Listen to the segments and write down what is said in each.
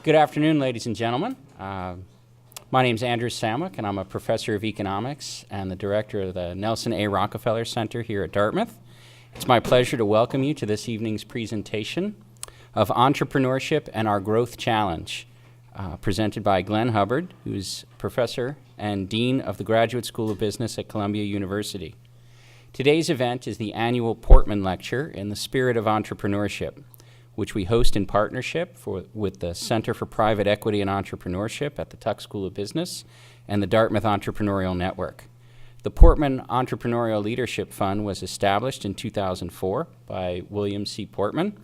Good afternoon, ladies and gentlemen. My name is Andrew Samwick, and I'm a professor of economics and the director of the Nelson A. Rockefeller Center here at Dartmouth. It's my pleasure to welcome you to this evening's presentation of Entrepreneurship and Our Growth Challenge, presented by Glenn Hubbard, who's professor and dean of the Graduate School of Business at Columbia University. Today's event is the annual Portman Lecture in the Spirit of Entrepreneurship, which we host in partnership with the Center for Private Equity and Entrepreneurship at the Tuck School of Business and the Dartmouth Entrepreneurial Network. The Portman Entrepreneurial Leadership Fund was established in 2004 by William C. Portman,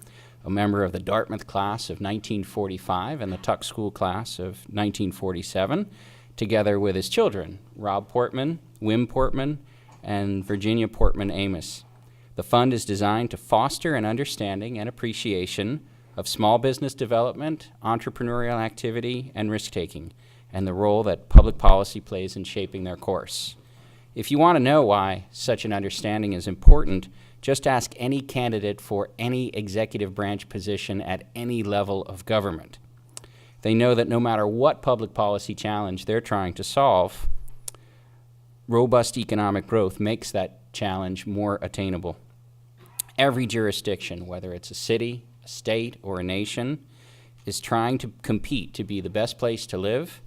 a member of the Dartmouth class of 1945 and the Tuck School class of 1947, together with his children, Rob Portman, Wim Portman, and Virginia Portman Amos. The fund is designed to foster an understanding and appreciation of small business development, entrepreneurial activity, and risk-taking, and the role that public policy plays in shaping their course. If you want to know why such an understanding is important, just ask any candidate for any executive branch position at any level of government. They know that no matter what public policy challenge they're trying to solve, robust economic growth makes that challenge more attainable. Every jurisdiction, whether it's a city, a state, or a nation, is trying to compete to be the best place to live,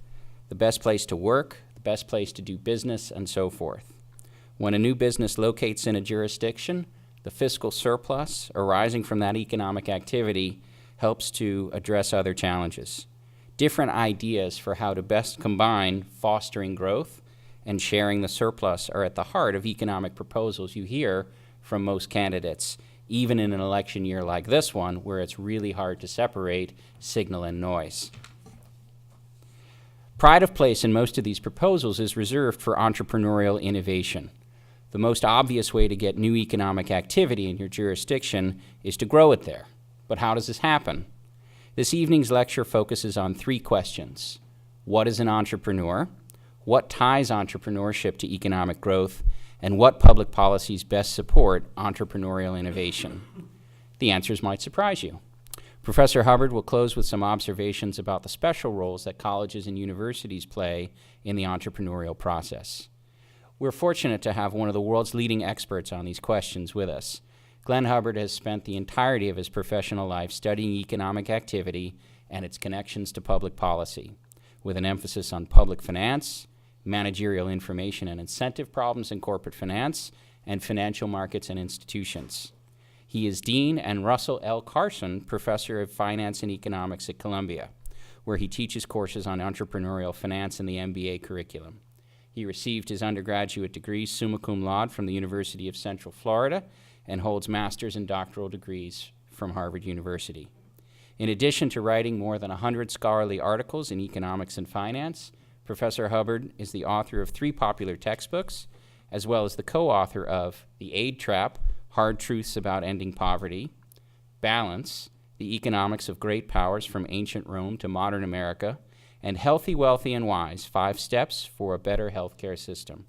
the best place to work, the best place to do business, and so forth. When a new business locates in a jurisdiction, the fiscal surplus arising from that economic activity helps to address other challenges. Different ideas for how to best combine fostering growth and sharing the surplus are at the heart of economic proposals you hear from most candidates, even in an election year like this one, where it's really hard to separate signal and noise. Pride of place in most of these proposals is reserved for entrepreneurial innovation. The most obvious way to get new economic activity in your jurisdiction is to grow it there. But how does this happen? This evening's lecture focuses on three questions. What is an entrepreneur? What ties entrepreneurship to economic growth? And what public policies best support entrepreneurial innovation? The answers might surprise you. Professor Hubbard will close with some observations about the special roles that colleges and universities play in the entrepreneurial process. We're fortunate to have one of the world's leading experts on these questions with us. Glenn Hubbard has spent the entirety of his professional life studying economic activity and its connections to public policy, with an emphasis on public finance, managerial information and incentive problems in corporate finance, and financial markets and institutions. He is Dean and Russell L. Carson Professor of Finance and Economics at Columbia, where he teaches courses on entrepreneurial finance in the MBA curriculum. He received his undergraduate degree summa cum laude from the University of Central Florida and holds master's and doctoral degrees from Harvard University. In addition to writing more than 100 scholarly articles in economics and finance, Professor Hubbard is the author of 3 popular textbooks, as well as the co-author of The Aid Trap, Hard Truths About Ending Poverty, Balance, The Economics of Great Powers from Ancient Rome to Modern America, and Healthy, Wealthy, and Wise, 5 Steps for a Better Healthcare System.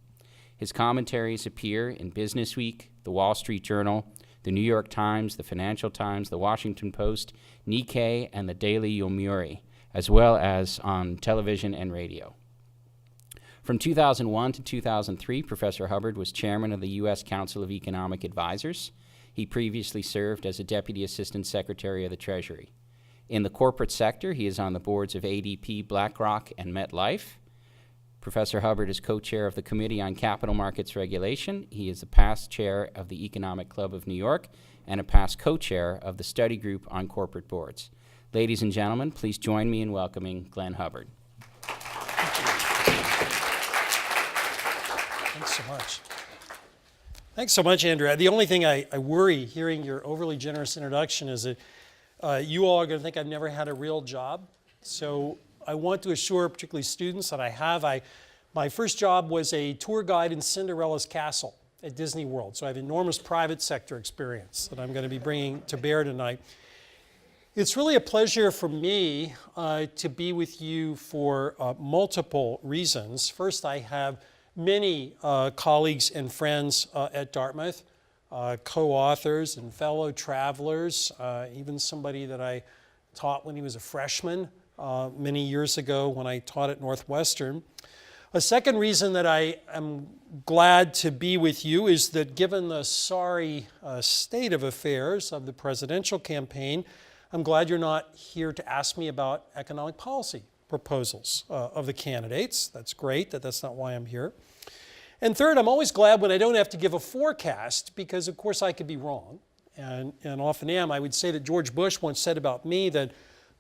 His commentaries appear in Business Week, The Wall Street Journal, The New York Times, The Financial Times, The Washington Post, Nikkei, and the Daily Yomiuri, as well as on television and radio. From 2001 to 2003, Professor Hubbard was chairman of the U.S. Council of Economic Advisors. He previously served as a Deputy Assistant Secretary of the Treasury. In the corporate sector, he is on the boards of ADP, BlackRock, and MetLife. Professor Hubbard is co-chair of the Committee on Capital Markets Regulation. He is a past chair of the Economic Club of New York and a past co-chair of the Study Group on Corporate Boards. Ladies and gentlemen, please join me in welcoming Glenn Hubbard. Thanks so much. Thanks so much, Andrew. The only thing I worry hearing your overly generous introduction is that you all are going to think I've never had a real job. So I want to assure particularly students that I have. My first job was a tour guide in Cinderella's castle at Disney World. So I have enormous private sector experience that I'm going to be bringing to bear tonight. It's really a pleasure for me to be with you for multiple reasons. First, I have many colleagues and friends at Dartmouth, co-authors and fellow travelers, even somebody that I taught when he was a freshman many years ago when I taught at Northwestern. A second reason that I am glad to be with you is that given the sorry state of affairs of the presidential campaign, I'm glad you're not here to ask me about economic policy proposals of the candidates. That's great that that's not why I'm here. And third, I'm always glad when I don't have to give a forecast because, of course, I could be wrong, and often am. I would say that George Bush once said about me that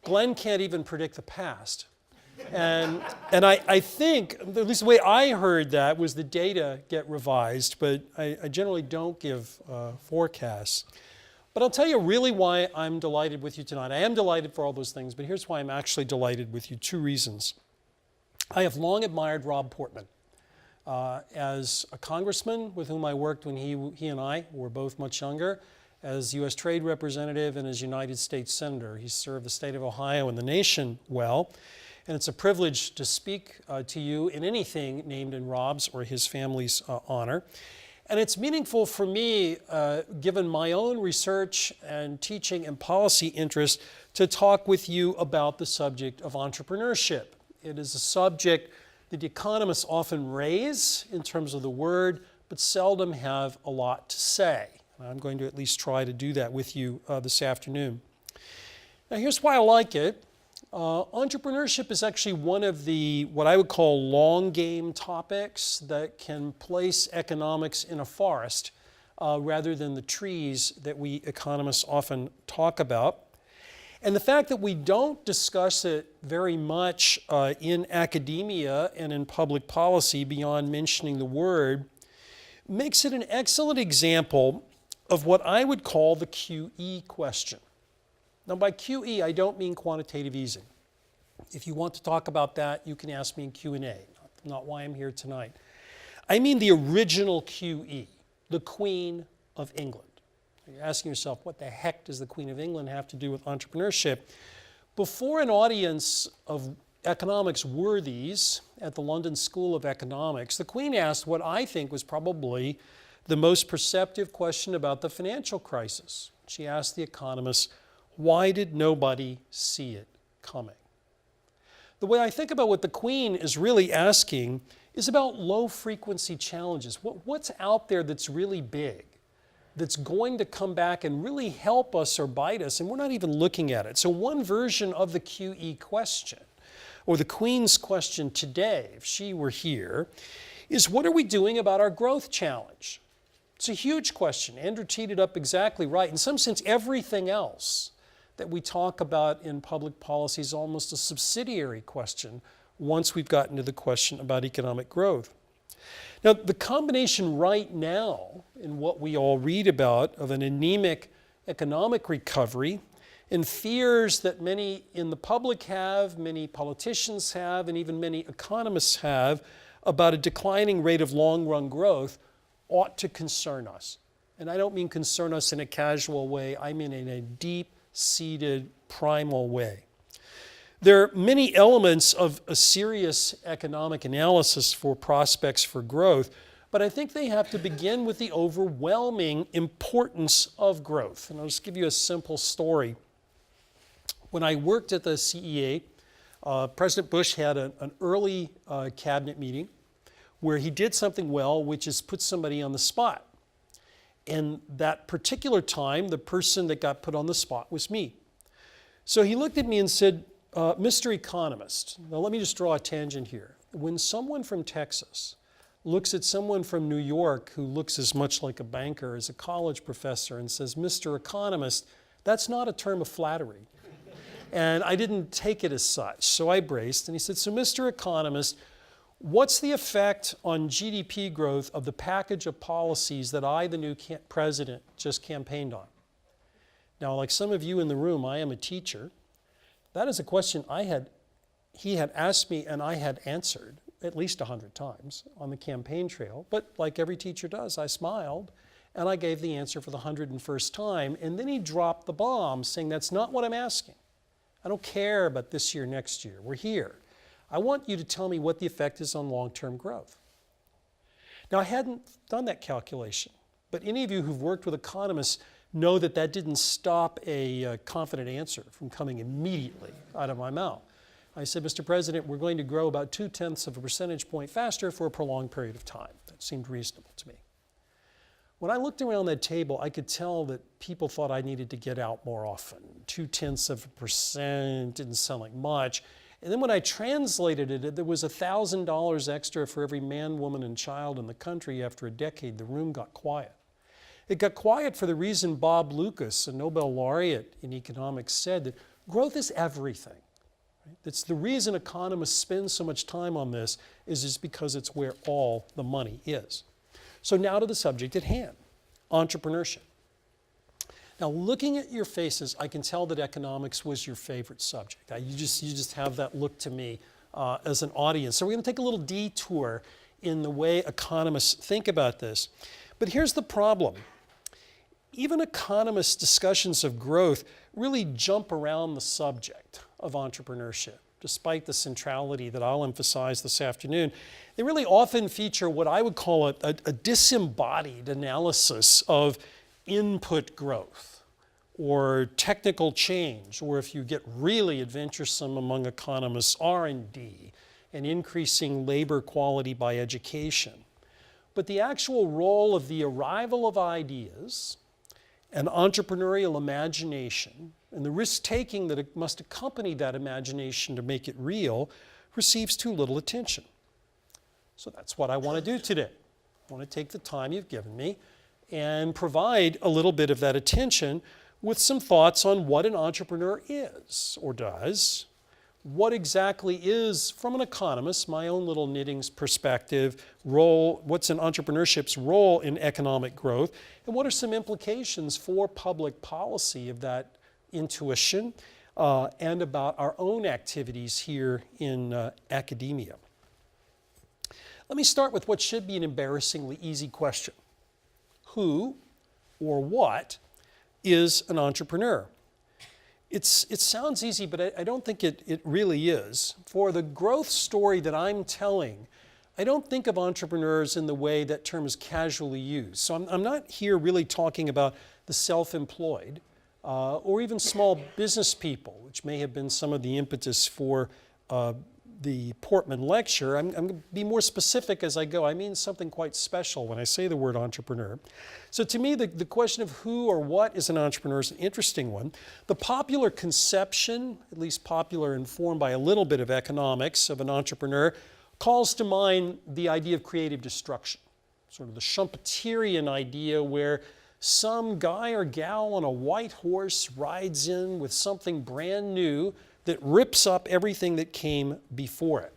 Glenn can't even predict the past. And I think, at least the way I heard that, was the data get revised, but I generally don't give forecasts. But I'll tell you really why I'm delighted with you tonight. I am delighted for all those things, but here's why I'm actually delighted with you. Two reasons. I have long admired Rob Portman. As a congressman with whom I worked when he and I were both much younger, as U.S. Trade Representative and as United States Senator. He served the state of Ohio and the nation well. And it's a privilege to speak to you in anything named in Rob's or his family's honor. And it's meaningful for me, given my own research and teaching and policy interest, to talk with you about the subject of entrepreneurship. It is a subject that economists often raise in terms of the word, but seldom have a lot to say. And I'm going to at least try to do that with you this afternoon. Now, here's why I like it. Entrepreneurship is actually one of the, what I would call, long game topics that can place economics in a forest rather than the trees that we economists often talk about. And the fact that we don't discuss it very much in academia and in public policy beyond mentioning the word makes it an excellent example of what I would call the QE question. Now, by QE, I don't mean quantitative easing. If you want to talk about that, you can ask me in Q&A, not why I'm here tonight. I mean the original QE, the Queen of England. You're asking yourself, what the heck does the Queen of England have to do with entrepreneurship? Before an audience of economics worthies at the London School of Economics, the Queen asked what I think was probably the most perceptive question about the financial crisis. She asked the economists, why did nobody see it coming? The way I think about what the Queen is really asking is about low-frequency challenges. What's out there that's really big, that's going to come back and really help us or bite us, and we're not even looking at it. So one version of the QE question, or the Queen's question today, if she were here, is what are we doing about our growth challenge? It's a huge question. Andrew teed it up exactly right. In some sense, everything else that we talk about in public policy is almost a subsidiary question once we've gotten to the question about economic growth. Now, the combination right now in what we all read about of an anemic economic recovery and fears that many in the public have, many politicians have, and even many economists have about a declining rate of long-run growth ought to concern us. And I don't mean concern us in a casual way, I mean in a deep-seated, primal way. There are many elements of a serious economic analysis for prospects for growth, but I think they have to begin with the overwhelming importance of growth. And I'll just give you a simple story. When I worked at the CEA, President Bush had an early cabinet meeting where he did something well, which is put somebody on the spot. And that particular time, the person that got put on the spot was me. So he looked at me and said, Mr. Economist, now let me just draw a tangent here. When someone from Texas looks at someone from New York who looks as much like a banker as a college professor and says, Mr. Economist, that's not a term of flattery. And I didn't take it as such, so I braced. And he said, so Mr. Economist, what's the effect on GDP growth of the package of policies that I, the new president, just campaigned on? Now, like some of you in the room, I am a teacher. That is a question he had asked me and I had answered at least 100 times on the campaign trail. But like every teacher does, I smiled and I gave the answer for the 101st time. And then he dropped the bomb saying, that's not what I'm asking. I don't care about this year, next year. We're here. I want you to tell me what the effect is on long-term growth. Now, I hadn't done that calculation, but any of you who've worked with economists know that that didn't stop a confident answer from coming immediately out of my mouth. I said, Mr. President, we're going to grow about 0.2 of a percentage point faster for a prolonged period of time. That seemed reasonable to me. When I looked around that table, I could tell that people thought I needed to get out more often. 0.2% didn't sound like much. And then when I translated it, there was $1,000 extra for every man, woman, and child in the country. After a decade, the room got quiet. It got quiet for the reason Bob Lucas, a Nobel laureate in economics, said that growth is everything. It's the reason economists spend so much time on this is just because it's where all the money is. So now to the subject at hand, entrepreneurship. Now, looking at your faces, I can tell that economics was your favorite subject. You just have that look to me as an audience. So we're going to take a little detour in the way economists think about this. But here's the problem. Even economists' discussions of growth really jump around the subject of entrepreneurship, despite the centrality that I'll emphasize this afternoon. They really often feature what I would call a disembodied analysis of input growth or technical change, or if you get really adventuresome among economists, R&D and increasing labor quality by education. But the actual role of the arrival of ideas and entrepreneurial imagination and the risk-taking that must accompany that imagination to make it real receives too little attention. So that's what I want to do today. I want to take the time you've given me and provide a little bit of that attention with some thoughts on what an entrepreneur is or does, what exactly is, from an economist, my own little knitting's perspective, what's an entrepreneurship's role in economic growth, and what are some implications for public policy of that intuition and about our own activities here in academia. Let me start with what should be an embarrassingly easy question. Who or what is an entrepreneur? It sounds easy, but I don't think it really is. For the growth story that I'm telling, I don't think of entrepreneurs in the way that term is casually used. So I'm not here really talking about the self-employed or even small business people, which may have been some of the impetus for the Portman lecture. I'm going to be more specific as I go. I mean something quite special when I say the word entrepreneur. So to me, the question of who or what is an entrepreneur is an interesting one. The popular conception, at least popular informed by a little bit of economics, of an entrepreneur calls to mind the idea of creative destruction, sort of the Schumpeterian idea where some guy or gal on a white horse rides in with something brand new that rips up everything that came before it.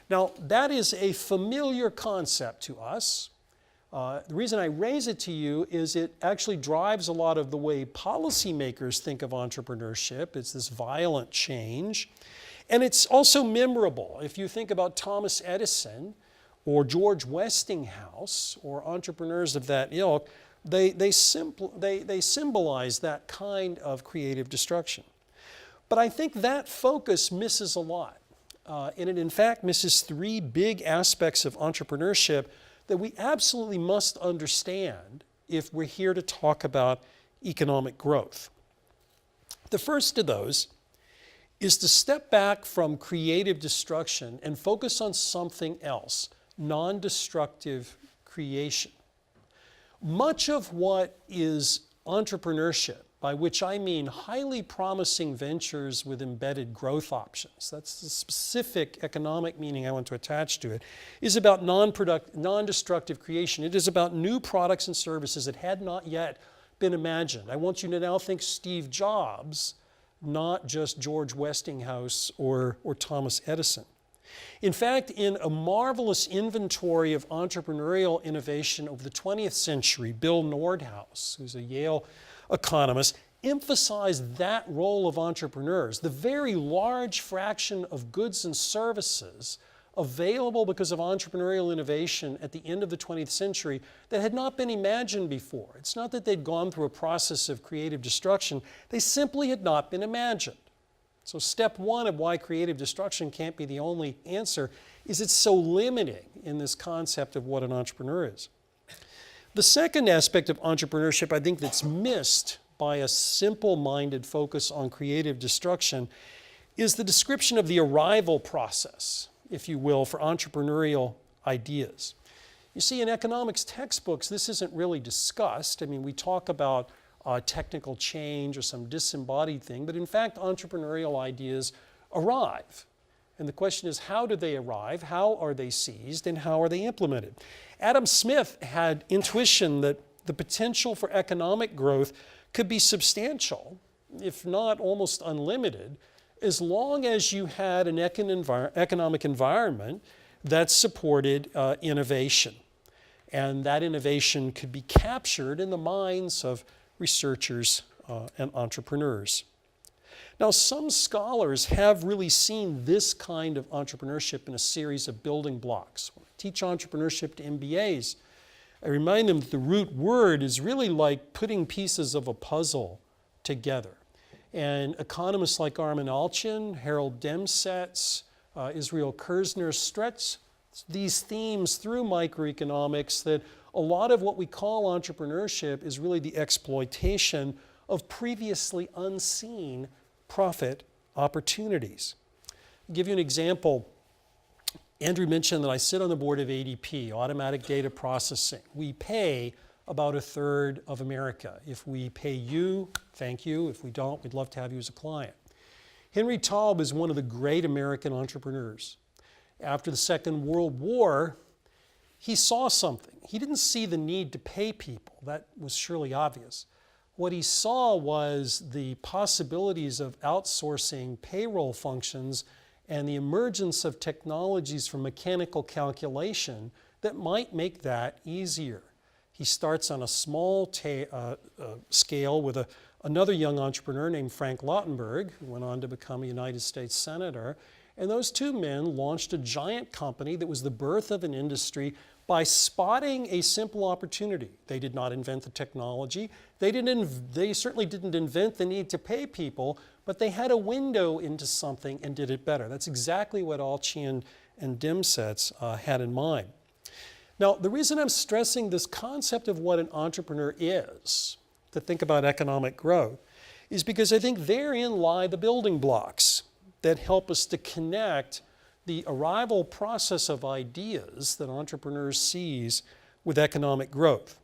Now, that is a familiar concept to us. The reason I raise it to you is it actually drives a lot of the way policymakers think of entrepreneurship. It's this violent change. And it's also memorable. If you think about Thomas Edison or George Westinghouse or entrepreneurs of that ilk, they symbolize that kind of creative destruction. But I think that focus misses a lot. And it, in fact, misses three big aspects of entrepreneurship that we absolutely must understand if we're here to talk about economic growth. The first of those is to step back from creative destruction and focus on something else, non-destructive creation. Much of what is entrepreneurship, by which I mean highly promising ventures with embedded growth options, that's the specific economic meaning I want to attach to it, is about non-destructive creation. It is about new products and services that had not yet been imagined. I want you to now think Steve Jobs, not just George Westinghouse or Thomas Edison. In fact, in a marvelous inventory of entrepreneurial innovation over the 20th century, Bill Nordhaus, who's a Yale economist, emphasized that role of entrepreneurs, the very large fraction of goods and services available because of entrepreneurial innovation at the end of the 20th century that had not been imagined before. It's not that they'd gone through a process of creative destruction, they simply had not been imagined. So step one of why creative destruction can't be the only answer is it's so limiting in this concept of what an entrepreneur is. The second aspect of entrepreneurship, I think, that's missed by a simple-minded focus on creative destruction is the description of the arrival process, if you will, for entrepreneurial ideas. You see, in economics textbooks, this isn't really discussed. I mean, we talk about technical change or some disembodied thing, but in fact, entrepreneurial ideas arrive. And the question is, how do they arrive? How are they seized? And how are they implemented? Adam Smith had intuition that the potential for economic growth could be substantial, if not almost unlimited, as long as you had an economic environment that supported innovation. And that innovation could be captured in the minds of researchers and entrepreneurs. Now, some scholars have really seen this kind of entrepreneurship in a series of building blocks. When I teach entrepreneurship to MBAs, I remind them that the root word is really like putting pieces of a puzzle together. And economists like Armin Alchian, Harold Demsetz, Israel Kirzner stretch these themes through microeconomics that a lot of what we call entrepreneurship is really the exploitation of previously unseen profit opportunities. I'll give you an example. Andrew mentioned that I sit on the board of ADP, Automatic Data Processing. We pay about a third of America. If we pay you, thank you. If we don't, we'd love to have you as a client. Henry Taub is one of the great American entrepreneurs. After the Second World War, he saw something. He didn't see the need to pay people. That was surely obvious. What he saw was the possibilities of outsourcing payroll functions and the emergence of technologies for mechanical calculation that might make that easier. He starts on a small scale with another young entrepreneur named Frank Lautenberg, who went on to become a United States Senator. And those two men launched a giant company that was the birth of an industry by spotting a simple opportunity. They did not invent the technology. They certainly didn't invent the need to pay people, but they had a window into something and did it better. That's exactly what Alchian and Demsetz had in mind. Now, the reason I'm stressing this concept of what an entrepreneur is, to think about economic growth, is because I think therein lie the building blocks that help us to connect the arrival process of ideas that entrepreneurs seize with economic growth.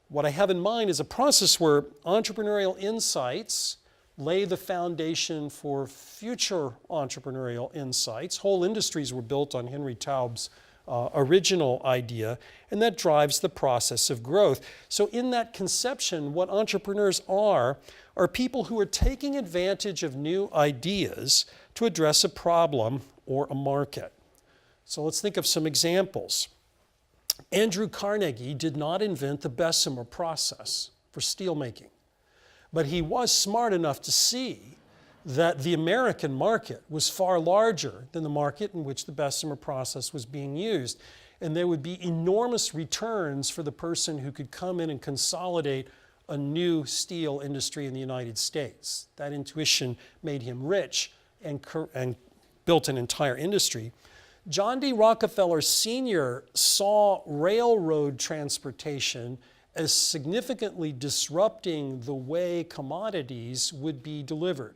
What I have in mind is a process where entrepreneurial insights lay the foundation for future entrepreneurial insights. Whole industries were built on Henry Taub's original idea, and that drives the process of growth. So in that conception, what entrepreneurs are people who are taking advantage of new ideas to address a problem or a market. So let's think of some examples. Andrew Carnegie did not invent the Bessemer process for steelmaking, but he was smart enough to see that the American market was far larger than the market in which the Bessemer process was being used. And there would be enormous returns for the person who could come in and consolidate a new steel industry in the United States. That intuition made him rich and built an entire industry. John D. Rockefeller Sr. saw railroad transportation as significantly disrupting the way commodities would be delivered.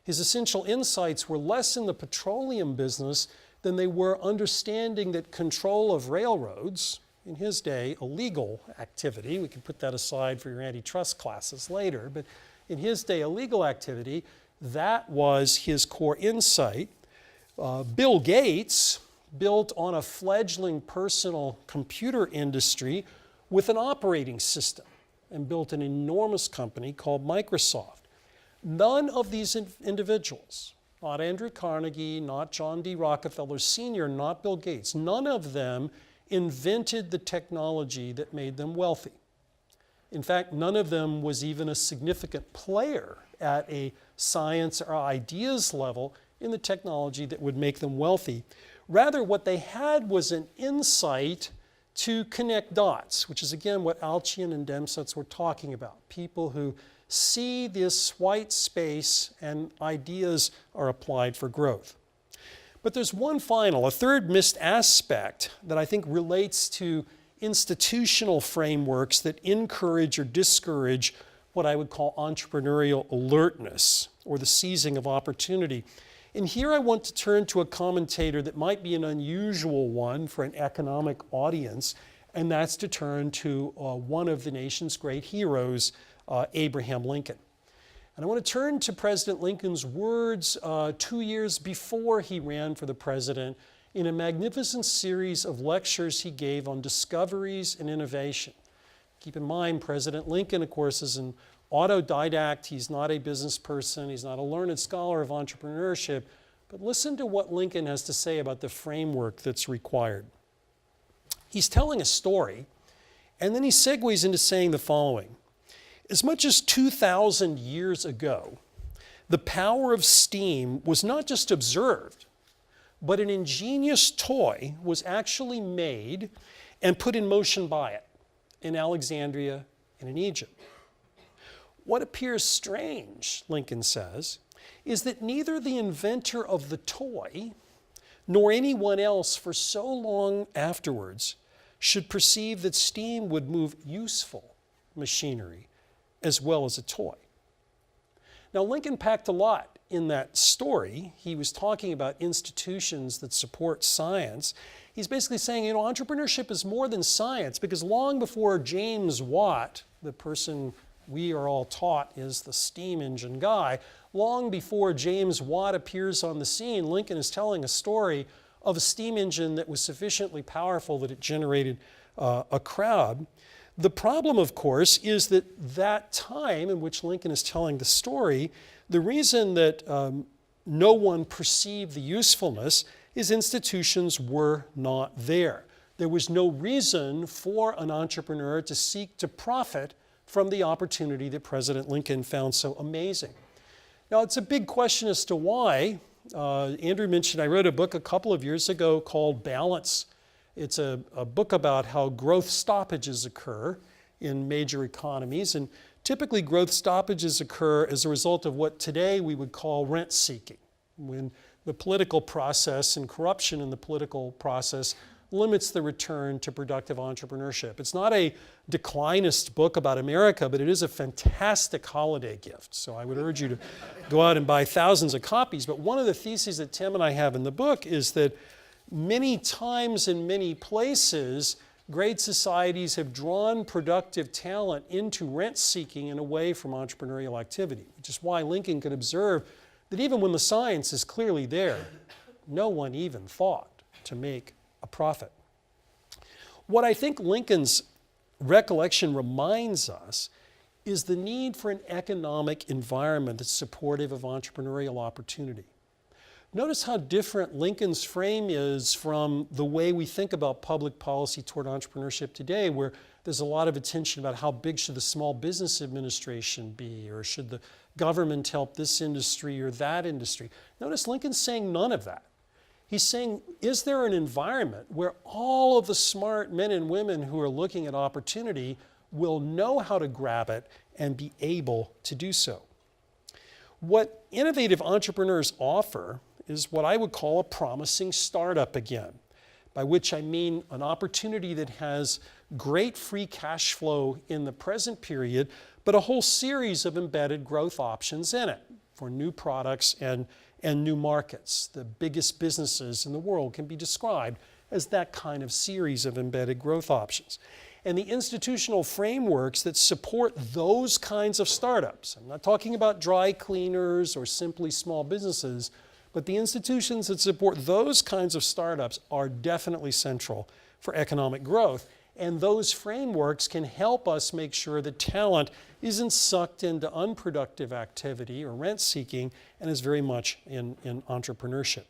His essential insights were less in the petroleum business than they were understanding that control of railroads, in his day, a legal activity. We can put that aside for your antitrust classes later, but in his day, a legal activity, that was his core insight. Bill Gates built on a fledgling personal computer industry with an operating system and built an enormous company called Microsoft. None of these individuals, not Andrew Carnegie, not John D. Rockefeller Sr., not Bill Gates, none of them invented the technology that made them wealthy. In fact, none of them was even a significant player at a science or ideas level in the technology that would make them wealthy. Rather, what they had was an insight to connect dots, which is again what Alchian and Demsetz were talking about. People who see this white space and ideas are applied for growth. But there's one final, a third missed aspect that I think relates to institutional frameworks that encourage or discourage what I would call entrepreneurial alertness or the seizing of opportunity. And here I want to turn to a commentator that might be an unusual one for an economic audience, and that's to turn to one of the nation's great heroes, Abraham Lincoln. And I want to turn to President Lincoln's words 2 years before he ran for the president in a magnificent series of lectures he gave on discoveries and innovation. Keep in mind, President Lincoln, of course, is an autodidact. He's not a business person. He's not a learned scholar of entrepreneurship. But listen to what Lincoln has to say about the framework that's required. He's telling a story, and then he segues into saying the following. As much as 2,000 years ago, the power of steam was not just observed, but an ingenious toy was actually made and put in motion by it in Alexandria and in Egypt. What appears strange, Lincoln says, is that neither the inventor of the toy nor anyone else for so long afterwards should perceive that steam would move useful machinery as well as a toy. Now, Lincoln packed a lot in that story. He was talking about institutions that support science. He's basically saying, entrepreneurship is more than science, because long before James Watt, the person we are all taught is the steam engine guy, long before James Watt appears on the scene, Lincoln is telling a story of a steam engine that was sufficiently powerful that it generated a crowd. The problem, of course, is that time in which Lincoln is telling the story, the reason that no one perceived the usefulness is institutions were not there. There was no reason for an entrepreneur to seek to profit from the opportunity that President Lincoln found so amazing. Now, it's a big question as to why. Andrew mentioned I wrote a book a couple of years ago called Balance. It's a book about how growth stoppages occur in major economies. And typically growth stoppages occur as a result of what today we would call rent seeking, when the political process and corruption in the political process limits the return to productive entrepreneurship. It's not a declinist book about America, but it is a fantastic holiday gift. So I would urge you to go out and buy thousands of copies. But one of the theses that Tim and I have in the book is that many times in many places, great societies have drawn productive talent into rent seeking and away from entrepreneurial activity, which is why Lincoln could observe that even when the science is clearly there, no one even thought to make a profit. What I think Lincoln's recollection reminds us is the need for an economic environment that's supportive of entrepreneurial opportunity. Notice how different Lincoln's frame is from the way we think about public policy toward entrepreneurship today, where there's a lot of attention about how big should the Small Business Administration be, or should the government help this industry or that industry. Notice Lincoln's saying none of that. He's saying, is there an environment where all of the smart men and women who are looking at opportunity will know how to grab it and be able to do so? What innovative entrepreneurs offer is what I would call a promising startup again, by which I mean an opportunity that has great free cash flow in the present period, but a whole series of embedded growth options in it for new products and new markets. The biggest businesses in the world can be described as that kind of series of embedded growth options. And the institutional frameworks that support those kinds of startups, I'm not talking about dry cleaners or simply small businesses, but the institutions that support those kinds of startups are definitely central for economic growth. And those frameworks can help us make sure that talent isn't sucked into unproductive activity or rent seeking and is very much in entrepreneurship.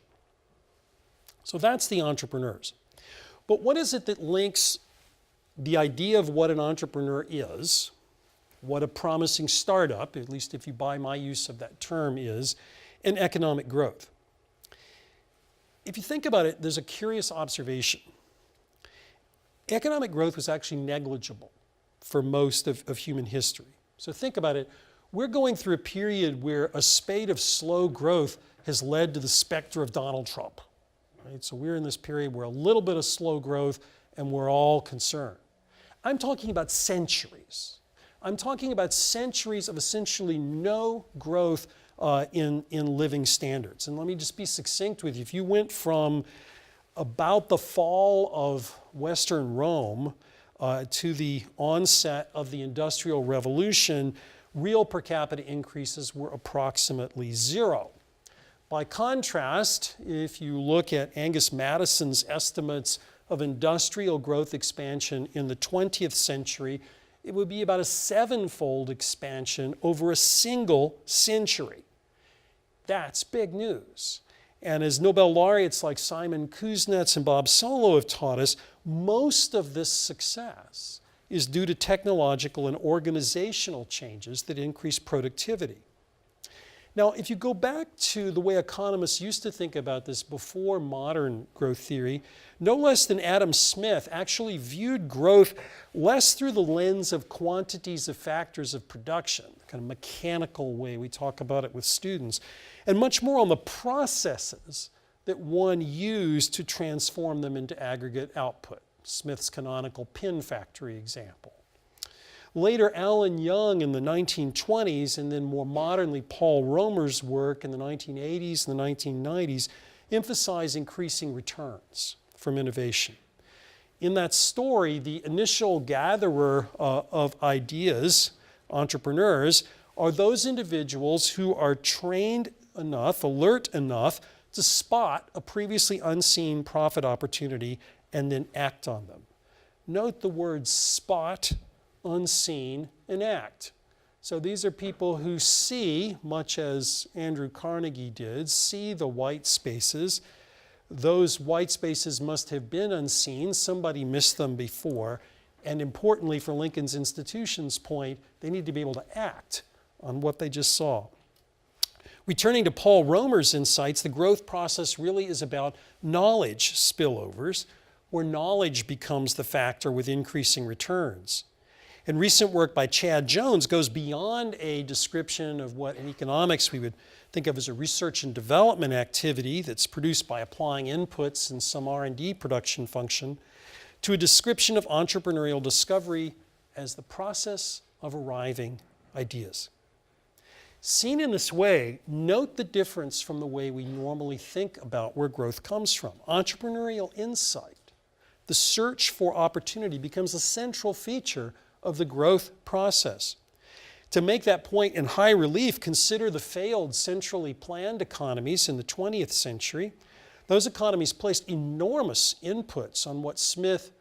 So that's the entrepreneurs. But what is it that links the idea of what an entrepreneur is, what a promising startup, at least if you buy my use of that term, is, and economic growth? If you think about it, there's a curious observation. Economic growth was actually negligible for most of human history. So think about it. We're going through a period where a spate of slow growth has led to the specter of Donald Trump. Right? So we're in this period where a little bit of slow growth and we're all concerned. I'm talking about centuries. I'm talking about centuries of essentially no growth in living standards. And let me just be succinct with you. If you went from about the fall of Western Rome to the onset of the Industrial Revolution, real per capita increases were approximately 0. By contrast, if you look at Angus Madison's estimates of industrial growth expansion in the 20th century, it would be about a 7-fold expansion over a single century. That's big news. And as Nobel laureates like Simon Kuznets and Bob Solow have taught us, most of this success is due to technological and organizational changes that increase productivity. Now, if you go back to the way economists used to think about this before modern growth theory, no less than Adam Smith actually viewed growth less through the lens of quantities of factors of production, the kind of mechanical way we talk about it with students, and much more on the processes that one used to transform them into aggregate output. Smith's canonical pin factory example. Later, Alan Young in the 1920s, and then more modernly Paul Romer's work in the 1980s and the 1990s, emphasize increasing returns from innovation. In that story, the initial gatherer of ideas, entrepreneurs, are those individuals who are trained enough, alert enough, to spot a previously unseen profit opportunity and then act on them. Note the words spot, unseen, and act. So these are people who see, much as Andrew Carnegie did, see the white spaces. Those white spaces must have been unseen. Somebody missed them before. And importantly, for Lincoln's institution's point, they need to be able to act on what they just saw. Returning to Paul Romer's insights, the growth process really is about knowledge spillovers, where knowledge becomes the factor with increasing returns. And recent work by Chad Jones goes beyond a description of what in economics we would think of as a research and development activity that's produced by applying inputs in some R&D production function to a description of entrepreneurial discovery as the process of arriving ideas. Seen in this way, note the difference from the way we normally think about where growth comes from. Entrepreneurial insight, the search for opportunity, becomes a central feature of the growth process. To make that point in high relief, consider the failed centrally planned economies in the 20th century. Those economies placed enormous emphasis on what Smith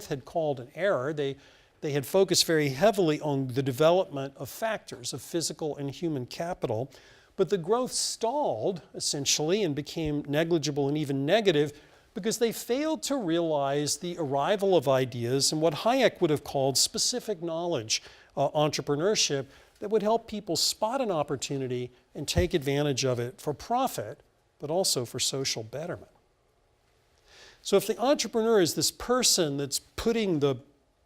had called an error. They had focused very heavily on the development of factors of physical and human capital, but the growth stalled essentially and became negligible and even negative because they failed to realize the arrival of ideas and what Hayek would have called specific knowledge entrepreneurship that would help people spot an opportunity and take advantage of it for profit, but also for social betterment. So if the entrepreneur is this person that's putting the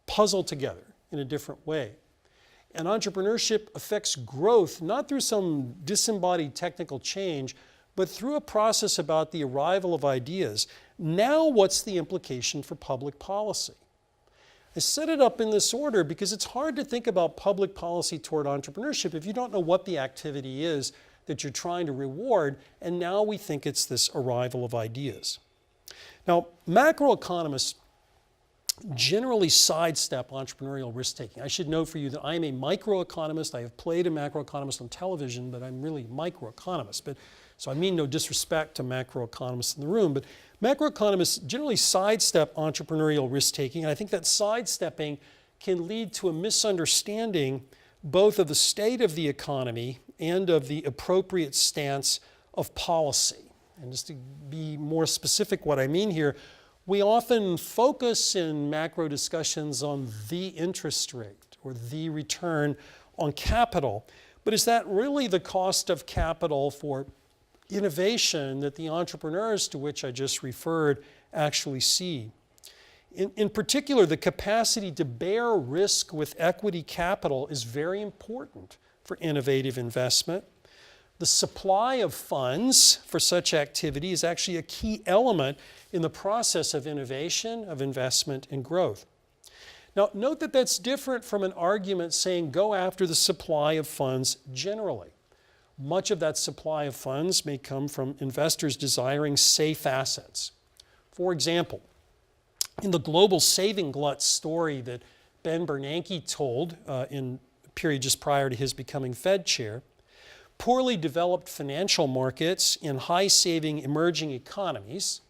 puzzle together in a different way, and entrepreneurship affects growth not through some disembodied technical change, but through a process about the arrival of ideas, now what's the implication for public policy? I set it up in this order because it's hard to think about public policy toward entrepreneurship if you don't know what the activity is that you're trying to reward, and now we think it's this arrival of ideas. Now, macroeconomists generally sidestep entrepreneurial risk-taking. I should note for you that I am a microeconomist. I have played a macroeconomist on television, but I'm really a microeconomist. So I mean no disrespect to macroeconomists in the room, but macroeconomists generally sidestep entrepreneurial risk-taking, and I think that sidestepping can lead to a misunderstanding both of the state of the economy and of the appropriate stance of policy. And just to be more specific what I mean here, we often focus in macro discussions on the interest rate or the return on capital, but is that really the cost of capital for innovation that the entrepreneurs to which I just referred actually see? In particular, the capacity to bear risk with equity capital is very important for innovative investment. The supply of funds for such activity is actually a key element in the process of innovation, of investment, and growth. Now, note that that's different from an argument saying go after the supply of funds generally. Much of that supply of funds may come from investors desiring safe assets. For example, in the global saving glut story that Ben Bernanke told in a period just prior to his becoming Fed chair, poorly developed financial markets in high-saving emerging economies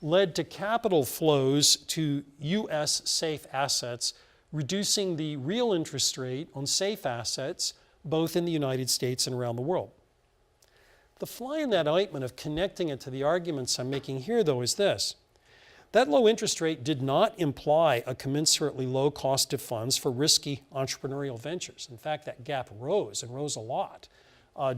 led to capital flows to U.S. safe assets, reducing the real interest rate on safe assets both in the United States and around the world. The fly in that ointment of connecting it to the arguments I'm making here, though, is this. That low interest rate did not imply a commensurately low cost of funds for risky entrepreneurial ventures. In fact, that gap rose, and rose a lot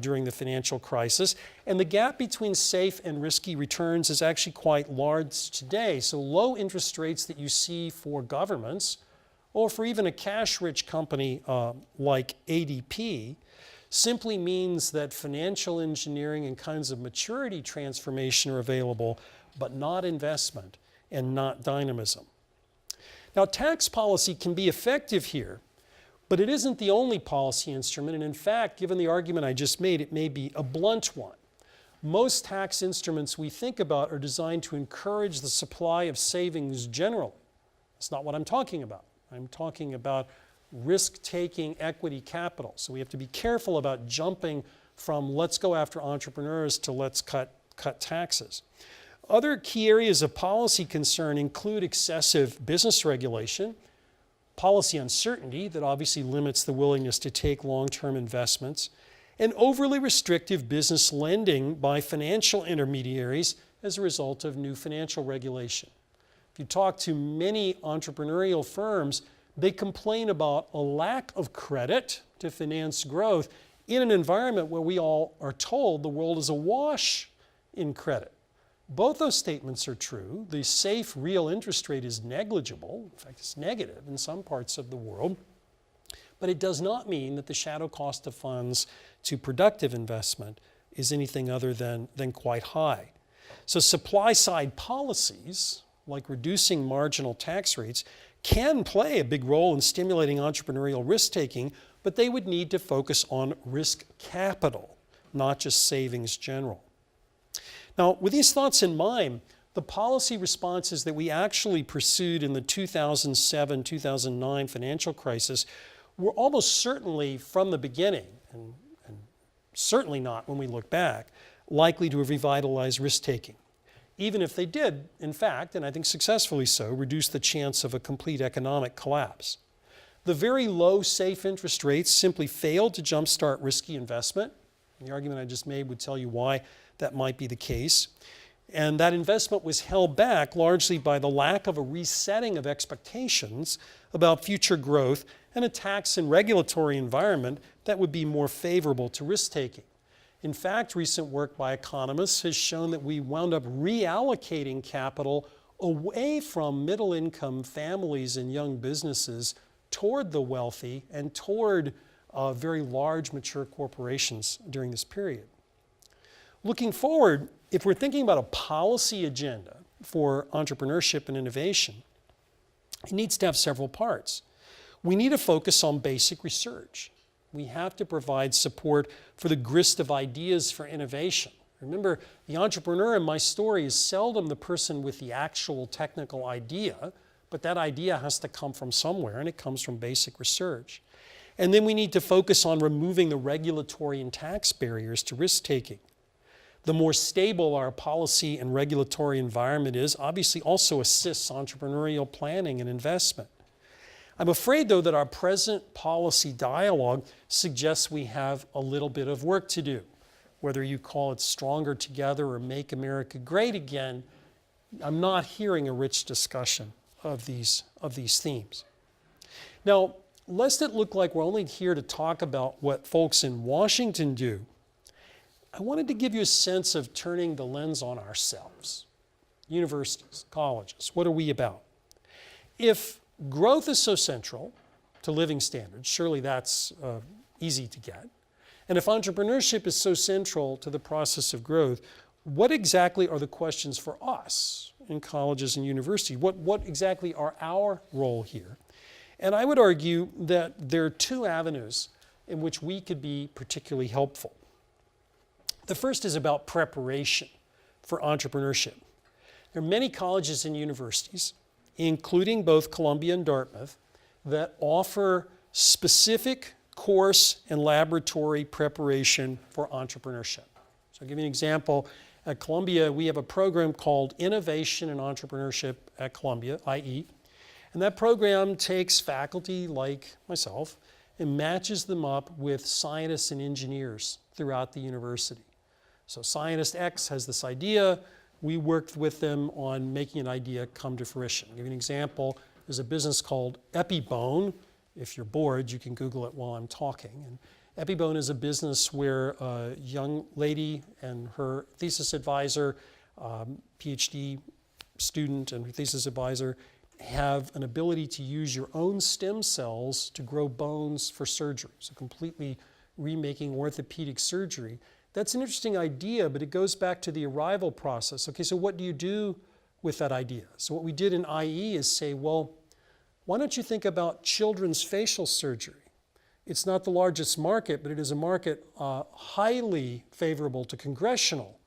during the financial crisis. And the gap between safe and risky returns is actually quite large today. So low interest rates that you see for governments, or for even a cash-rich company like ADP, simply means that financial engineering and kinds of maturity transformation are available, but not investment and not dynamism. Now, tax policy can be effective here, but it isn't the only policy instrument, and in fact, given the argument I just made, it may be a blunt one. Most tax instruments we think about are designed to encourage the supply of savings generally. That's not what I'm talking about. I'm talking about risk-taking equity capital. So we have to be careful about jumping from let's go after entrepreneurs to let's cut taxes. Other key areas of policy concern include excessive business regulation, policy uncertainty that obviously limits the willingness to take long-term investments, and overly restrictive business lending by financial intermediaries as a result of new financial regulation. If you talk to many entrepreneurial firms, they complain about a lack of credit to finance growth in an environment where we all are told the world is awash in credit. Both those statements are true. The safe real interest rate is negligible. In fact, it's negative in some parts of the world. But it does not mean that the shadow cost of funds to productive investment is anything other than quite high. So supply-side policies, like reducing marginal tax rates, can play a big role in stimulating entrepreneurial risk-taking, but they would need to focus on risk capital, not just savings general. Now, with these thoughts in mind, the policy responses that we actually pursued in the 2007-2009 financial crisis were almost certainly from the beginning, and certainly not when we look back, likely to have revitalized risk-taking, even if they did, in fact, and I think successfully so, reduce the chance of a complete economic collapse. The very low safe interest rates simply failed to jumpstart risky investment. The argument I just made would tell you why that might be the case. And that investment was held back largely by the lack of a resetting of expectations about future growth and a tax and regulatory environment that would be more favorable to risk-taking. In fact, recent work by economists has shown that we wound up reallocating capital away from middle-income families and young businesses toward the wealthy and toward very large mature corporations during this period. Looking forward, if we're thinking about a policy agenda for entrepreneurship and innovation, it needs to have several parts. We need to focus on basic research. We have to provide support for the grist of ideas for innovation. Remember, the entrepreneur in my story is seldom the person with the actual technical idea, but that idea has to come from somewhere, and it comes from basic research. And then we need to focus on removing the regulatory and tax barriers to risk-taking. The more stable our policy and regulatory environment is, obviously also assists entrepreneurial planning and investment. I'm afraid, though, that our present policy dialogue suggests we have a little bit of work to do. Whether you call it Stronger Together or Make America Great Again, I'm not hearing a rich discussion of these themes. Now, lest it look like we're only here to talk about what folks in Washington do, I wanted to give you a sense of turning the lens on ourselves. Universities, colleges, what are we about? If growth is so central to living standards, surely that's easy to get. And if entrepreneurship is so central to the process of growth, what exactly are the questions for us in colleges and universities? What exactly are our role here? And I would argue that there are two avenues in which we could be particularly helpful. The first is about preparation for entrepreneurship. There are many colleges and universities, including both Columbia and Dartmouth, that offer specific course and laboratory preparation for entrepreneurship. So I'll give you an example. At Columbia, we have a program called Innovation and Entrepreneurship at Columbia, IE. And that program takes faculty like myself and matches them up with scientists and engineers throughout the university. So scientist X has this idea. We worked with them on making an idea come to fruition. I'll give you an example. There's a business called Epibone. If you're bored, you can Google it while I'm talking. And Epibone is a business where a young lady and her thesis advisor, PhD student and her thesis advisor, have an ability to use your own stem cells to grow bones for surgery. So completely remaking orthopedic surgery. That's an interesting idea, but it goes back to the arrival process. Okay, so what do you do with that idea? So what we did in IE is say, well, why don't you think about children's facial surgery? It's not the largest market, but it is a market highly favorable to congressional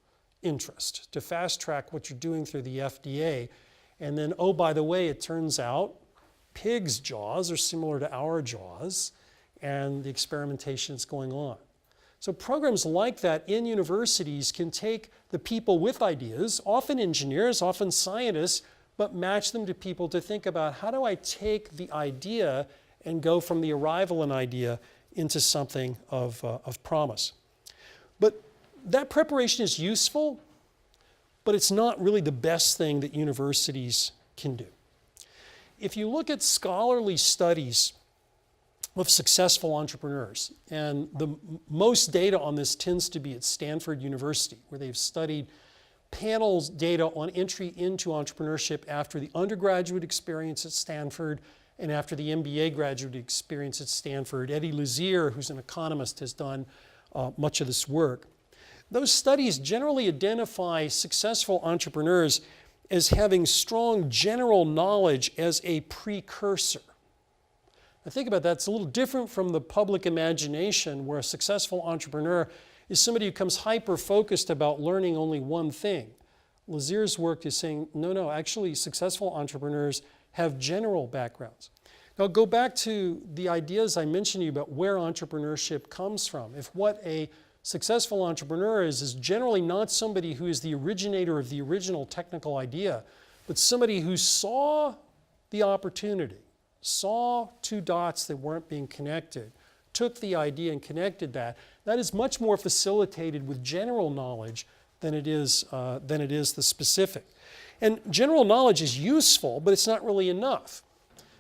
interest, to fast track what you're doing through the FDA. And then, oh, by the way, it turns out pigs' jaws are similar to our jaws, and the experimentation is going on. So programs like that in universities can take the people with ideas, often engineers, often scientists, but match them to people to think about how do I take the idea and go from the arrival in idea into something of promise. But that preparation is useful, but it's not really the best thing that universities can do. If you look at scholarly studies of successful entrepreneurs, and the most data on this tends to be at Stanford University, where they've studied panels data on entry into entrepreneurship after the undergraduate experience at Stanford and after the MBA graduate experience at Stanford. Eddie Lazier, who's an economist, has done much of this work. Those studies generally identify successful entrepreneurs as having strong general knowledge as a precursor. Now think about that. It's a little different from the public imagination, where a successful entrepreneur is somebody who becomes hyper-focused about learning only one thing. Lazier's work is saying, no, actually successful entrepreneurs have general backgrounds. Now go back to the ideas I mentioned to you about where entrepreneurship comes from. If what a successful entrepreneur is generally not somebody who is the originator of the original technical idea, but somebody who saw the opportunity, saw two dots that weren't being connected, took the idea and connected that. That is much more facilitated with general knowledge than it is the specific. And general knowledge is useful, but it's not really enough.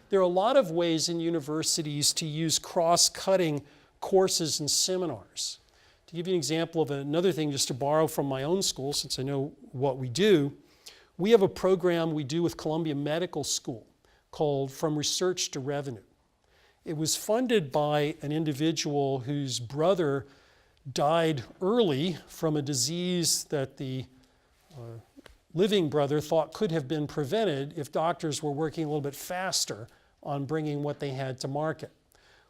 There are a lot of ways in universities to use cross-cutting courses and seminars. To give you an example of another thing, just to borrow from my own school, since I know what we do, we have a program we do with Columbia Medical School called From Research to Revenue. It was funded by an individual whose brother died early from a disease that the living brother thought could have been prevented if doctors were working a little bit faster on bringing what they had to market.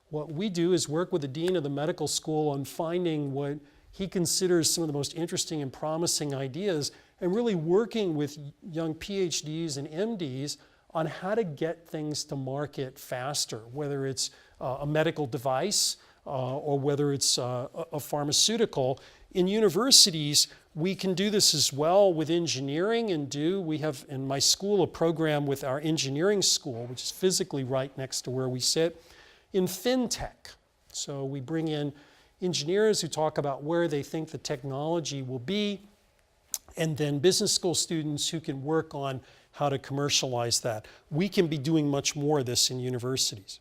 What we do is work with the dean of the medical school on finding what he considers some of the most interesting and promising ideas, and really working with young PhDs and MDs on how to get things to market faster, whether it's a medical device or whether it's a pharmaceutical. In universities, we can do this as well with engineering, and we have in my school a program with our engineering school, which is physically right next to where we sit, in fintech. So we bring in engineers who talk about where they think the technology will be, and then business school students who can work on how to commercialize that. We can be doing much more of this in universities.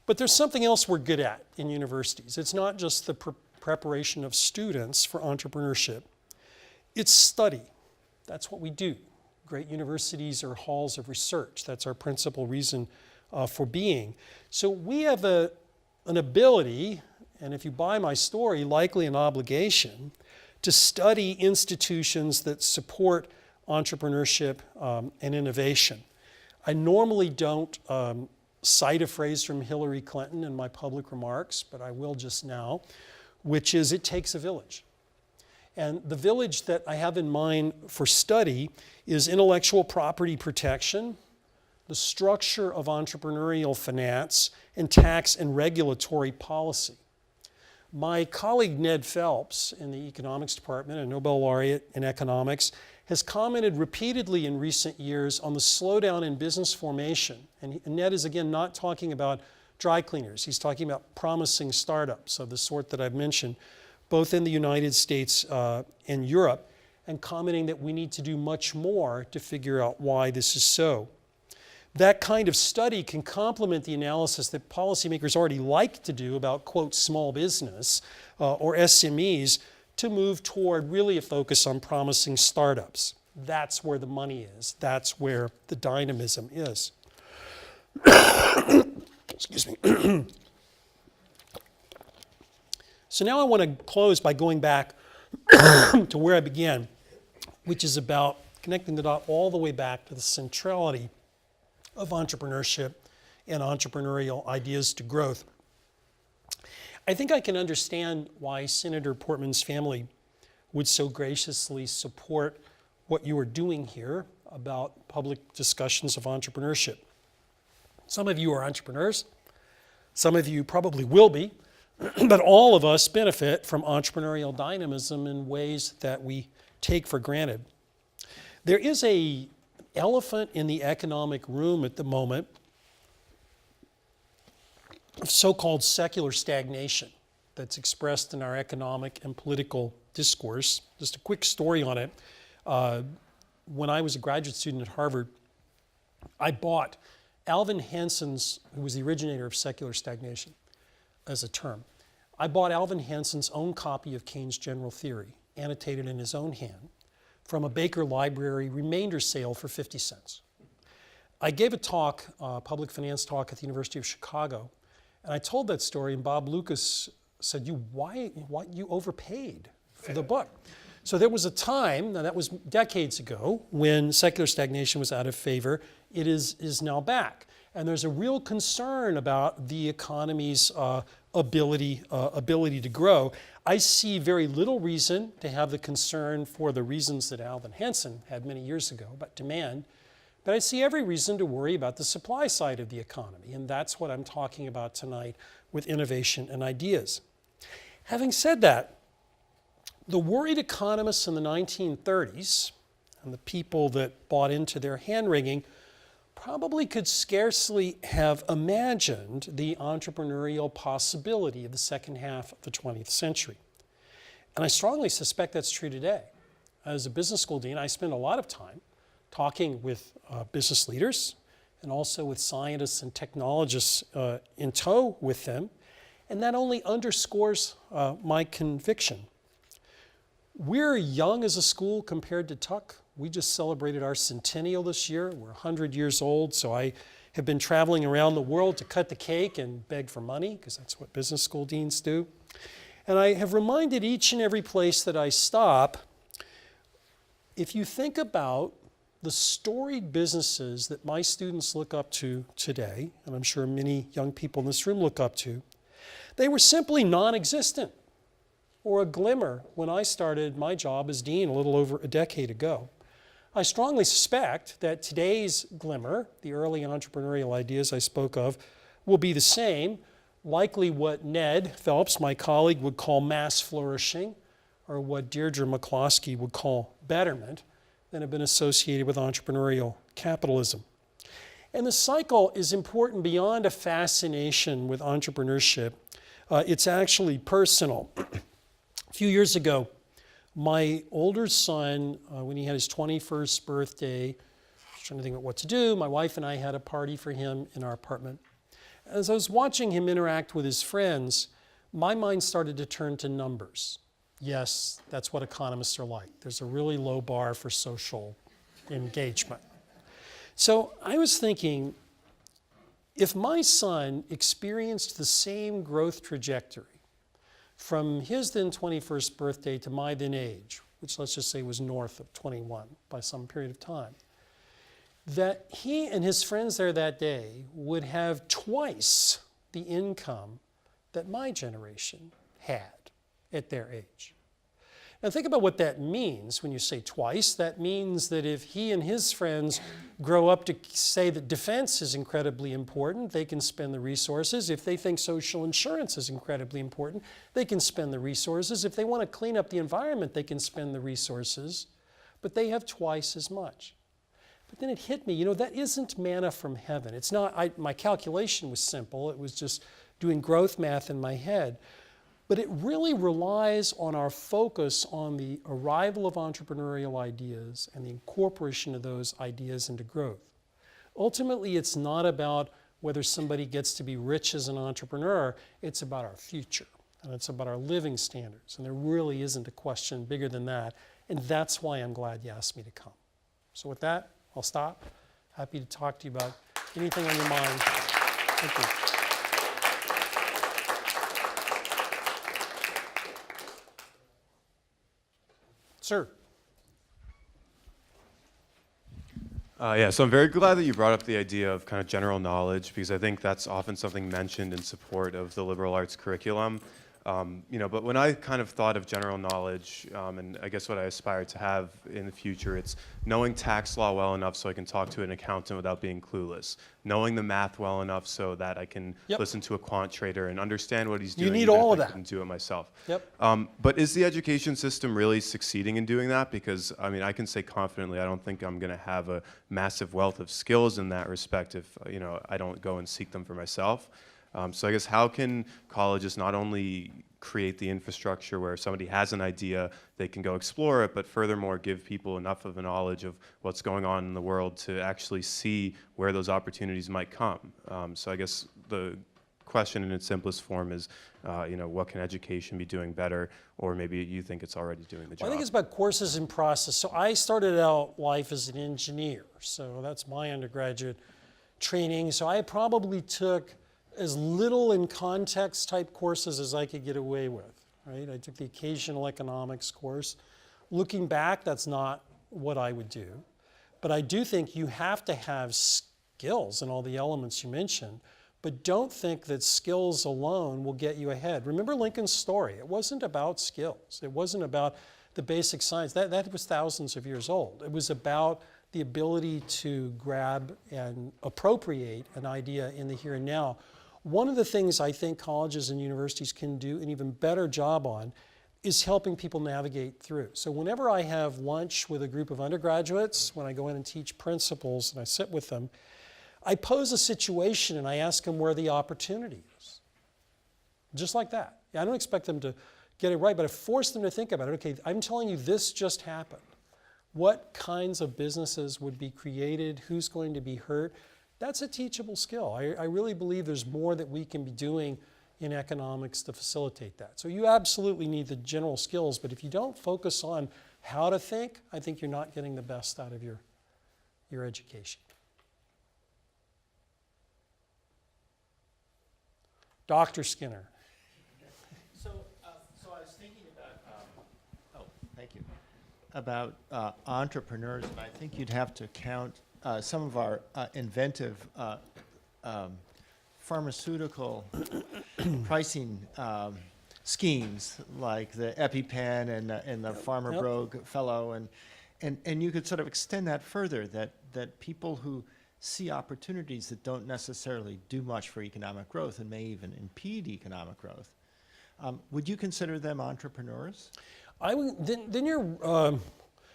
But there's something else we're good at in universities. It's not just the preparation of students for entrepreneurship. It's study. That's what we do. Great universities are halls of research. That's our principal reason for being. So we have an ability, and if you buy my story, likely an obligation, to study institutions that support entrepreneurship and innovation. I normally don't cite a phrase from Hillary Clinton in my public remarks, but I will just now, which is, it takes a village. And the village that I have in mind for study is intellectual property protection, the structure of entrepreneurial finance, and tax and regulatory policy. My colleague Ned Phelps in the economics department, a Nobel laureate in economics, has commented repeatedly in recent years on the slowdown in business formation. And Ned is again not talking about dry cleaners. He's talking about promising startups of the sort that I've mentioned, both in the United States and Europe, and commenting that we need to do much more to figure out why this is so. That kind of study can complement the analysis that policymakers already like to do about, quote, small business or SMEs to move toward really a focus on promising startups. That's where the money is. That's where the dynamism is. Excuse me. So now I want to close by going back to where I began, which is about connecting the dot all the way back to the centrality of entrepreneurship and entrepreneurial ideas to growth. I think I can understand why Senator Portman's family would so graciously support what you are doing here about public discussions of entrepreneurship. Some of you are entrepreneurs. Some of you probably will be. But all of us benefit from entrepreneurial dynamism in ways that we take for granted. There is an elephant in the economic room at the moment of so-called secular stagnation that's expressed in our economic and political discourse. Just a quick story on it. When I was a graduate student at Harvard, I bought Alvin Hansen's, who was the originator of secular stagnation as a term. I bought Alvin Hansen's own copy of Keynes' General Theory, annotated in his own hand, from a Baker Library remainder sale for 50 cents. I gave a talk, a public finance talk at the University of Chicago, and I told that story, and Bob Lucas said, why you overpaid for the book? So there was a time, now that was decades ago, when secular stagnation was out of favor. It is now back. And there's a real concern about the economy's ability to grow. I see very little reason to have the concern for the reasons that Alvin Hansen had many years ago about demand, but I see every reason to worry about the supply side of the economy, and that's what I'm talking about tonight with innovation and ideas. Having said that, the worried economists in the 1930s and the people that bought into their hand-wringing probably could scarcely have imagined the entrepreneurial possibility of the second half of the 20th century. And I strongly suspect that's true today. As a business school dean, I spend a lot of time talking with business leaders and also with scientists and technologists in tow with them, and that only underscores my conviction. We're young as a school compared to Tuck. We just celebrated our centennial this year. We're 100 years old, so I have been traveling around the world to cut the cake and beg for money, because that's what business school deans do. And I have reminded each and every place that I stop, if you think about the storied businesses that my students look up to today, and I'm sure many young people in this room look up to, they were simply non-existent or a glimmer when I started my job as dean a little over a decade ago. I strongly suspect that today's glimmer, the early entrepreneurial ideas I spoke of, will be the same, likely what Ned Phelps, my colleague, would call mass flourishing, or what Deirdre McCloskey would call betterment, that have been associated with entrepreneurial capitalism. And the cycle is important beyond a fascination with entrepreneurship. It's actually personal. A few years ago, my older son, when he had his 21st birthday, I was trying to think about what to do. My wife and I had a party for him in our apartment. As I was watching him interact with his friends, my mind started to turn to numbers. Yes, that's what economists are like. There's a really low bar for social engagement. So I was thinking, if my son experienced the same growth trajectory from his then 21st birthday to my then age, which let's just say was north of 21 by some period of time, that he and his friends there that day would have twice the income that my generation had at their age. Now think about what that means when you say twice. That means that if he and his friends grow up to say that defense is incredibly important, they can spend the resources. If they think social insurance is incredibly important, they can spend the resources. If they want to clean up the environment, they can spend the resources. But they have twice as much. But then it hit me, that isn't manna from heaven. It's not, my calculation was simple. It was just doing growth math in my head. But it really relies on our focus on the arrival of entrepreneurial ideas and the incorporation of those ideas into growth. Ultimately, it's not about whether somebody gets to be rich as an entrepreneur. It's about our future, and it's about our living standards. And there really isn't a question bigger than that. And that's why I'm glad you asked me to come. So with that, I'll stop. Happy to talk to you about anything on your mind. Thank you. Sir. So I'm very glad that you brought up the idea of kind of general knowledge, because I think that's often something mentioned in support of the liberal arts curriculum. But when I kind of thought of general knowledge, and I guess what I aspire to have in the future, it's knowing tax law well enough so I can talk to an accountant without being clueless, knowing the math well enough so that I can listen to a quant trader and understand what he's doing. You need all of that. And do it myself. Yep. But is the education system really succeeding in doing that? Because I can say confidently, I don't think I'm going to have a massive wealth of skills in that respect if I don't go and seek them for myself. So I guess how can colleges not only create the infrastructure where if somebody has an idea, they can go explore it, but furthermore give people enough of a knowledge of what's going on in the world to actually see where those opportunities might come? So I guess the question in its simplest form is, what can education be doing better, or maybe you think it's already doing the job? I think it's about courses and process. So I started out life as an engineer, so that's my undergraduate training. So I probably took as little in context type courses as I could get away with, right? I took the occasional economics course. Looking back, that's not what I would do. But I do think you have to have skills in all the elements you mentioned, but don't think that skills alone will get you ahead. Remember Lincoln's story. It wasn't about skills. It wasn't about the basic science. That was thousands of years old. It was about the ability to grab and appropriate an idea in the here and now. One of the things I think colleges and universities can do an even better job on is helping people navigate through. So whenever I have lunch with a group of undergraduates, when I go in and teach principles and I sit with them, I pose a situation and I ask them where the opportunity is. Just like that. I don't expect them to get it right, but I force them to think about it. Okay, I'm telling you this just happened. What kinds of businesses would be created? Who's going to be hurt? That's a teachable skill. I really believe there's more that we can be doing in economics to facilitate that. So you absolutely need the general skills, but if you don't focus on how to think, I think you're not getting the best out of your education. Dr. Skinner. So I was thinking about, thank you, about entrepreneurs, and I think you'd have to count some of our inventive pharmaceutical pricing schemes, like the EpiPen and the Farmer Brogue Fellow, and you could sort of extend that further, that people who see opportunities that don't necessarily do much for economic growth and may even impede economic growth, would you consider them entrepreneurs? I would. Then you're.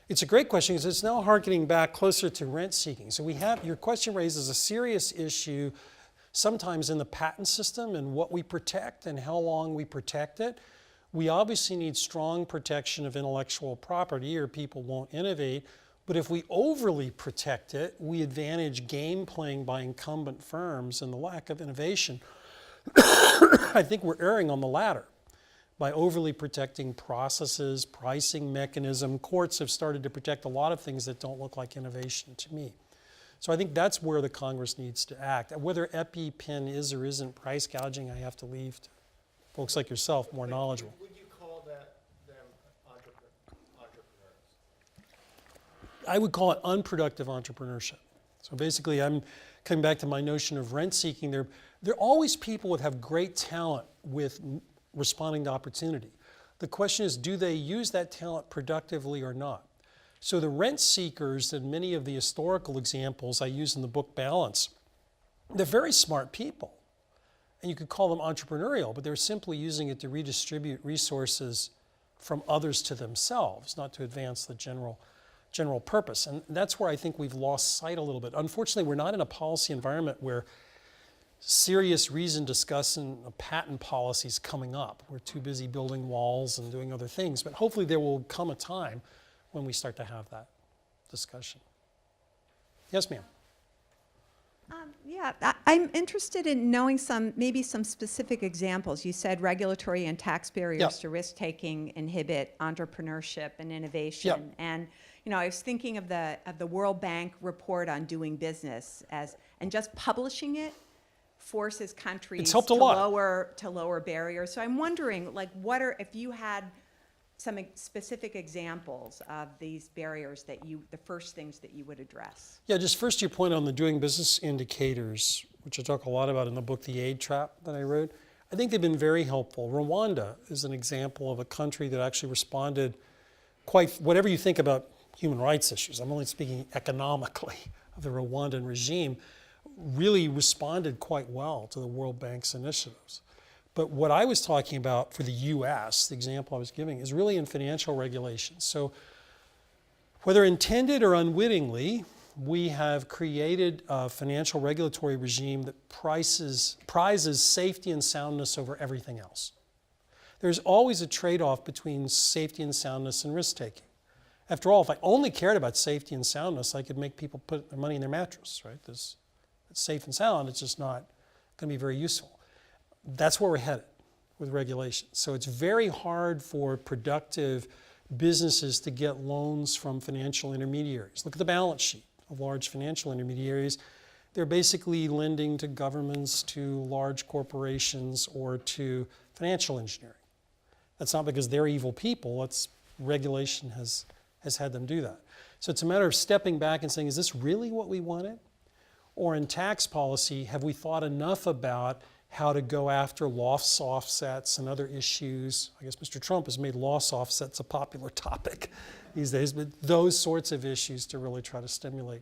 It's a great question because it's now harkening back closer to rent seeking. So your question raises a serious issue sometimes in the patent system and what we protect and how long we protect it. We obviously need strong protection of intellectual property or people won't innovate. But if we overly protect it, we advantage game playing by incumbent firms and the lack of innovation. I think we're erring on the latter. By overly protecting processes, pricing mechanism, courts have started to protect a lot of things that don't look like innovation to me. So I think that's where the Congress needs to act. Whether EpiPen is or isn't price gouging, I have to leave to folks like yourself, more knowledgeable. Would you call them entrepreneurs? I would call it unproductive entrepreneurship. So basically, I'm coming back to my notion of rent seeking. There are always people that have great talent with responding to opportunity. The question is, do they use that talent productively or not? So the rent seekers in many of the historical examples I use in the book Balance, they're very smart people. And you could call them entrepreneurial, but they're simply using it to redistribute resources from others to themselves, not to advance the general purpose. And that's where I think we've lost sight a little bit. Unfortunately, we're not in a policy environment where serious reason discussing patent policies coming up. We're too busy building walls and doing other things, but hopefully there will come a time when we start to have that discussion. Yes, ma'am. Yeah, I'm interested in knowing maybe some specific examples. You said regulatory and tax barriers Yep. to risk-taking inhibit entrepreneurship and innovation. Yep. And I was thinking of the World Bank report on doing business and just publishing it forces countries It's helped to a lot. lower barriers. So I'm wondering, like, if you had some specific examples of these barriers the first things that you would address. Yeah, just first your point on the doing business indicators, which I talk a lot about in the book, The Aid Trap, that I wrote. I think they've been very helpful. Rwanda is an example of a country that actually responded whatever you think about human rights issues, I'm only speaking economically of the Rwandan regime, really responded quite well to the World Bank's initiatives. But what I was talking about for the US, the example I was giving, is really in financial regulation. So whether intended or unwittingly, we have created a financial regulatory regime that prizes safety and soundness over everything else. There's always a trade-off between safety and soundness and risk-taking. After all, if I only cared about safety and soundness, I could make people put their money in their mattress, right? It's safe and sound, it's just not going to be very useful. That's where we're headed with regulation. So it's very hard for productive businesses to get loans from financial intermediaries. Look at the balance sheet of large financial intermediaries. They're basically lending to governments, to large corporations, or to financial engineering. That's not because they're evil people, regulation has had them do that. So it's a matter of stepping back and saying, is this really what we wanted? Or in tax policy, have we thought enough about how to go after loss offsets and other issues? I guess Mr. Trump has made loss offsets a popular topic these days, but those sorts of issues to really try to stimulate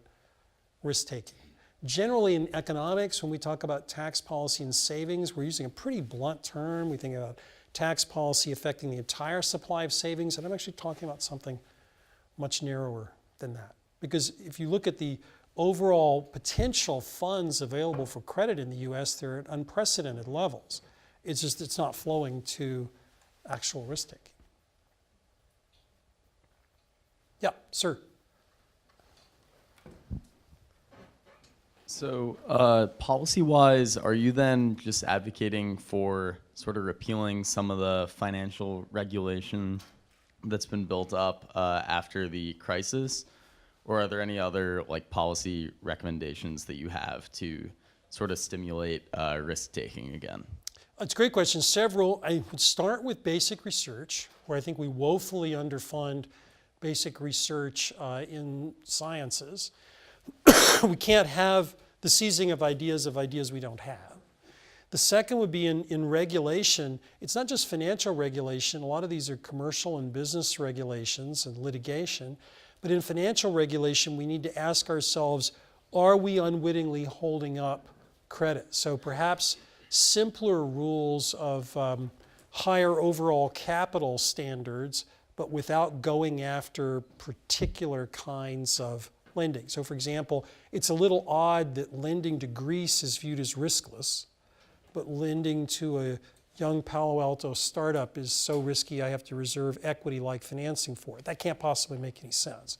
risk-taking. Generally in economics, when we talk about tax policy and savings, we're using a pretty blunt term. We think about tax policy affecting the entire supply of savings, and I'm actually talking about something much narrower than that. Because if you look at the overall potential funds available for credit in the US, they're at unprecedented levels. It's just, it's not flowing to actual risk-taking. Yeah, sir. So policy-wise, are you then just advocating for sort of repealing some of the financial regulation that's been built up after the crisis? Or are there any other policy recommendations that you have to sort of stimulate risk-taking again? It's a great question. Several. I would start with basic research, where I think we woefully underfund basic research in sciences. We can't have the seizing of ideas we don't have. The second would be in regulation. It's not just financial regulation. A lot of these are commercial and business regulations and litigation. But in financial regulation, we need to ask ourselves, are we unwittingly holding up credit? So perhaps simpler rules of higher overall capital standards, but without going after particular kinds of lending. So for example, it's a little odd that lending to Greece is viewed as riskless, but lending to a young Palo Alto startup is so risky I have to reserve equity-like financing for it. That can't possibly make any sense.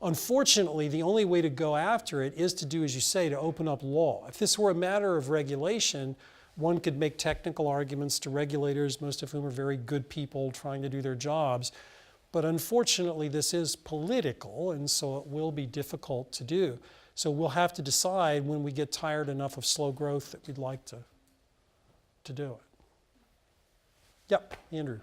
Unfortunately, the only way to go after it is to do, as you say, to open up law. If this were a matter of regulation, one could make technical arguments to regulators, most of whom are very good people trying to do their jobs. But unfortunately, this is political, and so it will be difficult to do. So we'll have to decide when we get tired enough of slow growth that we'd like to do it. Yep, Andrew.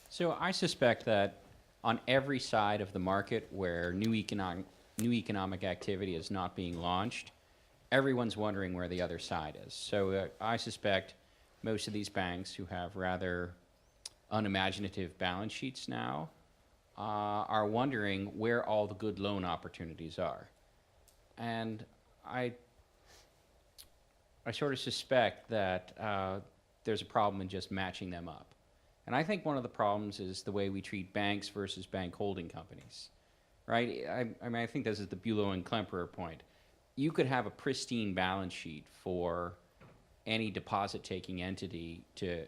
So I suspect that on every side of the market where new economic activity is not being launched, everyone's wondering where the other side is. So I suspect most of these banks who have rather unimaginative balance sheets now are wondering where all the good loan opportunities are. And I sort of suspect that there's a problem in just matching them up. And I think one of the problems is the way we treat banks versus bank holding companies, right? I mean, I think this is the Bulow and Klemperer point. You could have a pristine balance sheet for any deposit-taking entity to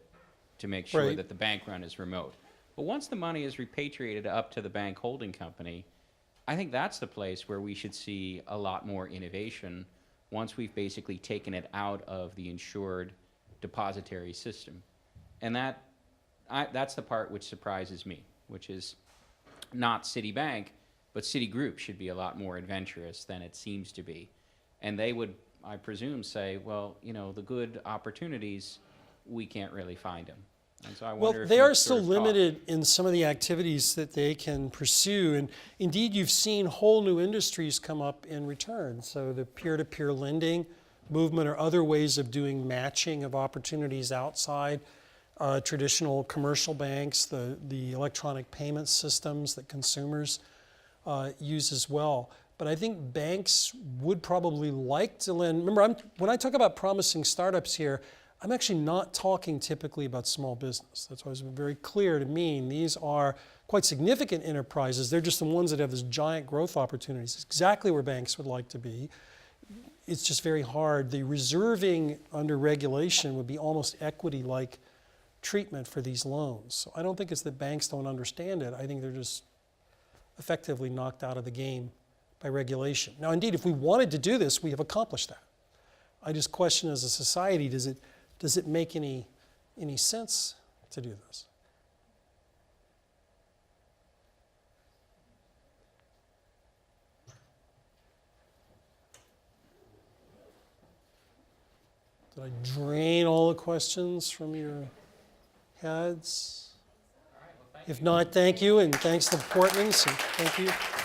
make sure Right. that the bank run is remote. But once the money is repatriated up to the bank holding company, I think that's the place where we should see a lot more innovation once we've basically taken it out of the insured depository system. And that's the part which surprises me, which is not Citibank, but Citigroup should be a lot more adventurous than it seems to be. And they would, I presume, say, well, you know, the good opportunities, we can't really find them. And so I wonder Well, if they you've are sort still of thought- limited in some of the activities that they can pursue. And indeed, you've seen whole new industries come up in return. So the peer-to-peer lending movement or other ways of doing matching of opportunities outside traditional commercial banks, the electronic payment systems that consumers use as well. But I think banks would probably like to lend. Remember, when I talk about promising startups here, I'm actually not talking typically about small business. That's always been very clear to me. These are quite significant enterprises. They're just the ones that have this giant growth opportunities. It's exactly where banks would like to be. It's just very hard. The reserving under regulation would be almost equity-like treatment for these loans. So I don't think it's that banks don't understand it. I think they're just effectively knocked out of the game by regulation. Now, indeed, if we wanted to do this, we have accomplished that. I just question as a society, does it make any sense to do this? Did I drain all the questions from your heads? If not, thank you, and thanks to Portmans, and thank you.